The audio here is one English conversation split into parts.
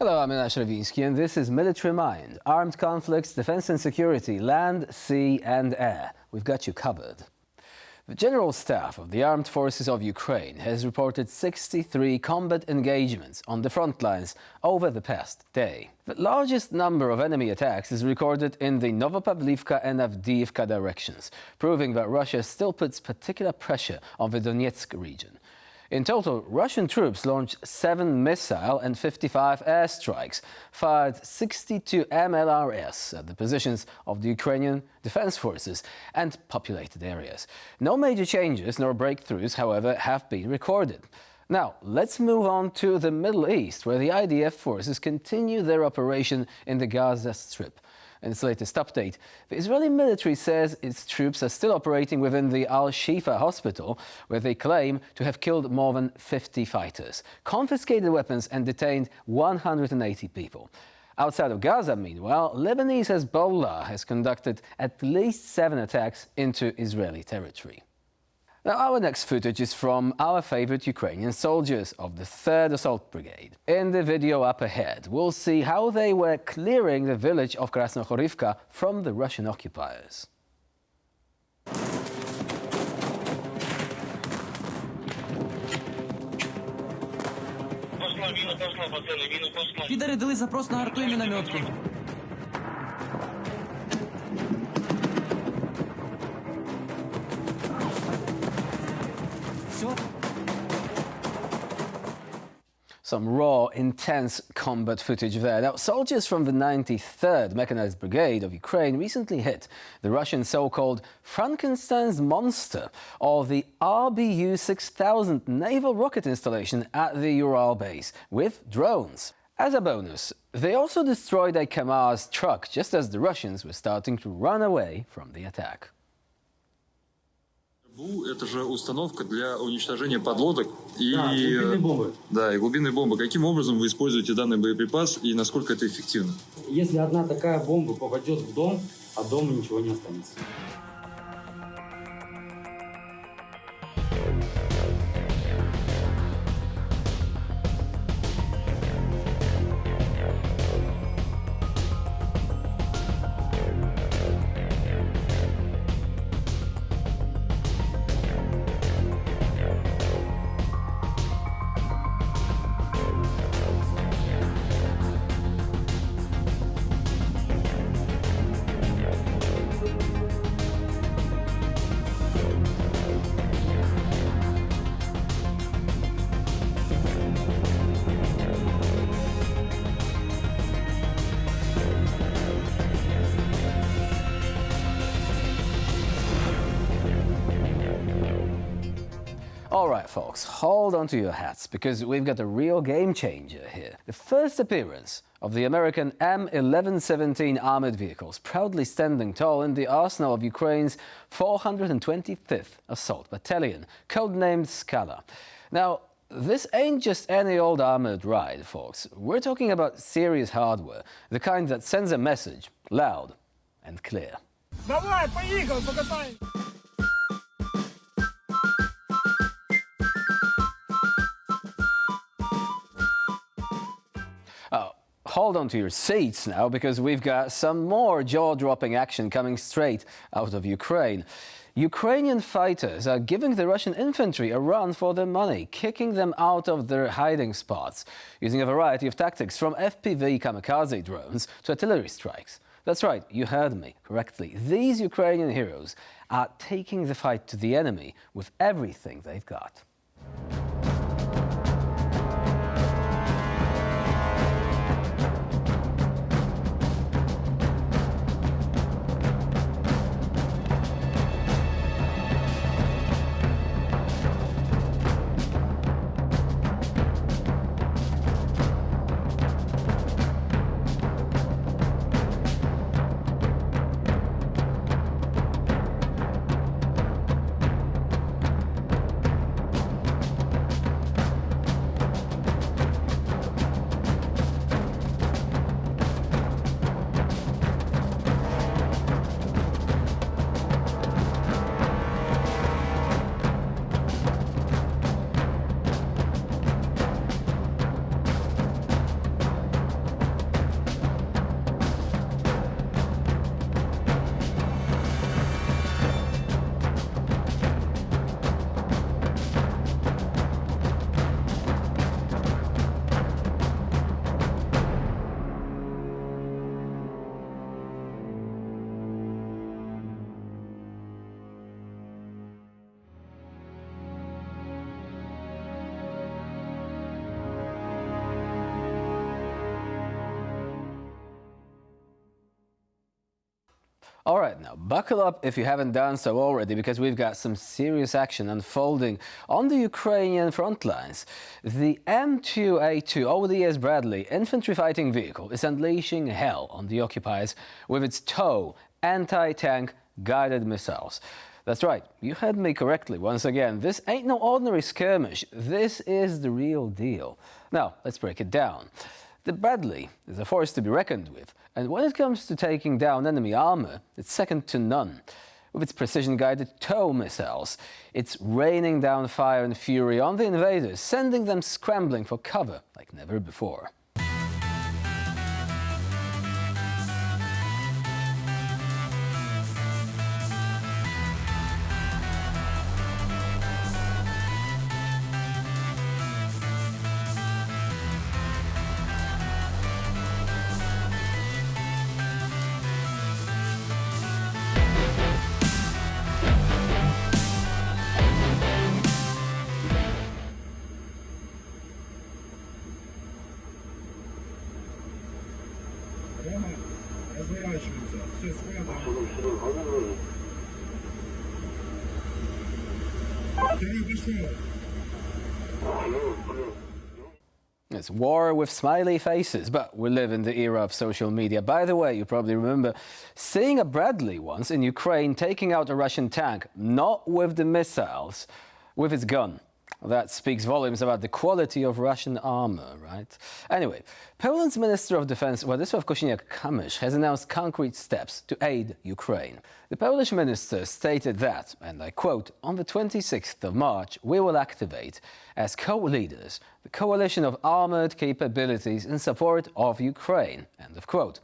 Hello, I'm Ina Shravinsky, and this is Military Mind. Armed conflicts, defense and security, land, sea and air. We've got you covered. The General Staff of the Armed Forces of Ukraine has reported 63 combat engagements on the front lines over the past day. The largest number of enemy attacks is recorded in the Novopavlivka and Avdiivka directions, proving that Russia still puts particular pressure on the Donetsk region. In total, Russian troops launched 7 missile and 55 airstrikes, fired 62 MLRS at the positions of the Ukrainian defense forces and populated areas. No major changes nor breakthroughs, however, have been recorded. Now, let's move on to the Middle East, where the IDF forces continue their operation in the Gaza Strip. In its latest update, the Israeli military says its troops are still operating within the Al-Shifa hospital, where they claim to have killed more than 50 fighters, confiscated weapons and detained 180 people. Outside of Gaza, meanwhile, Lebanese Hezbollah has conducted at least 7 attacks into Israeli territory. Now, our next footage is from our favorite Ukrainian soldiers of the 3rd Assault Brigade. In the video up ahead, we'll see how they were clearing the village of Krasnohorivka from the Russian occupiers. Підари дали запрос на арту і мінометку. Some raw, intense combat footage there. Now, soldiers from the 93rd Mechanized Brigade of Ukraine recently hit the Russian so-called Frankenstein's monster, or the RBU-6000 naval rocket installation at the Ural base, with drones. As a bonus, they also destroyed a Kamaz truck just as the Russians were starting to run away from the attack. Это же установка для уничтожения подлодок и глубинные бомбы. Да, и глубинные бомбы. Каким образом вы используете данный боеприпас и насколько это эффективно? Если одна такая бомба попадет в дом, от дома ничего не останется. All right, folks, hold on to your hats, because we've got a real game changer here. The first appearance of the American M1117 armored vehicles, proudly standing tall in the arsenal of Ukraine's 425th Assault Battalion, codenamed Scala. Now, this ain't just any old armored ride, folks. We're talking about serious hardware, the kind that sends a message loud and clear. Давай, поехал, покатаем! Hold on to your seats now, because we've got some more jaw-dropping action coming straight out of Ukraine. Ukrainian fighters are giving the Russian infantry a run for their money, kicking them out of their hiding spots, using a variety of tactics from FPV kamikaze drones to artillery strikes. That's right, you heard me correctly. These Ukrainian heroes are taking the fight to the enemy with everything they've got. All right, now buckle up if you haven't done so already, because we've got some serious action unfolding on the Ukrainian front lines. The M2A2 ODS Bradley infantry fighting vehicle is unleashing hell on the occupiers with its TOW anti-tank guided missiles. That's right, you heard me correctly once again. This ain't no ordinary skirmish. This is the real deal. Now, let's break it down. The Bradley is a force to be reckoned with, and when it comes to taking down enemy armor, it's second to none. With its precision-guided TOW missiles, it's raining down fire and fury on the invaders, sending them scrambling for cover like never before. Разворачивается. Все, схватывай. Второй пошел. It's war with smiley faces, but we live in the era of social media. By the way, you probably remember seeing a Bradley once in Ukraine taking out a Russian tank, not with the missiles, with its gun. That speaks volumes about the quality of Russian armor, right? Anyway, Poland's Minister of Defense, Władysław Kosiniak-Kamysz, has announced concrete steps to aid Ukraine. The Polish minister stated that, and I quote, "On the 26th of March, we will activate, as co-leaders, the coalition of armored capabilities in support of Ukraine," end of quote.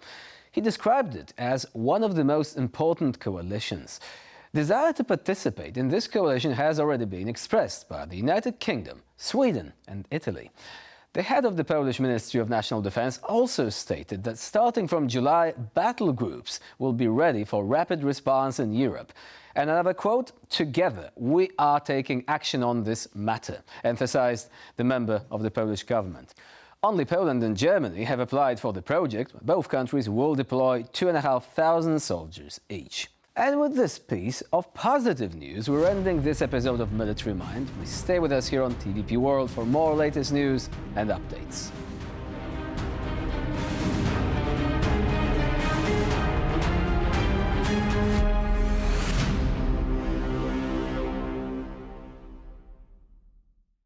He described it as one of the most important coalitions. Desire to participate in this coalition has already been expressed by the United Kingdom, Sweden and Italy. The head of the Polish Ministry of National Defense also stated that starting from July, battle groups will be ready for rapid response in Europe. And another quote, "Together we are taking action on this matter," emphasized the member of the Polish government. Only Poland and Germany have applied for the project. Both countries will deploy 2,500 soldiers each. And with this piece of positive news, we're ending this episode of Military Mind. Please stay with us here on TVP World for more latest news and updates.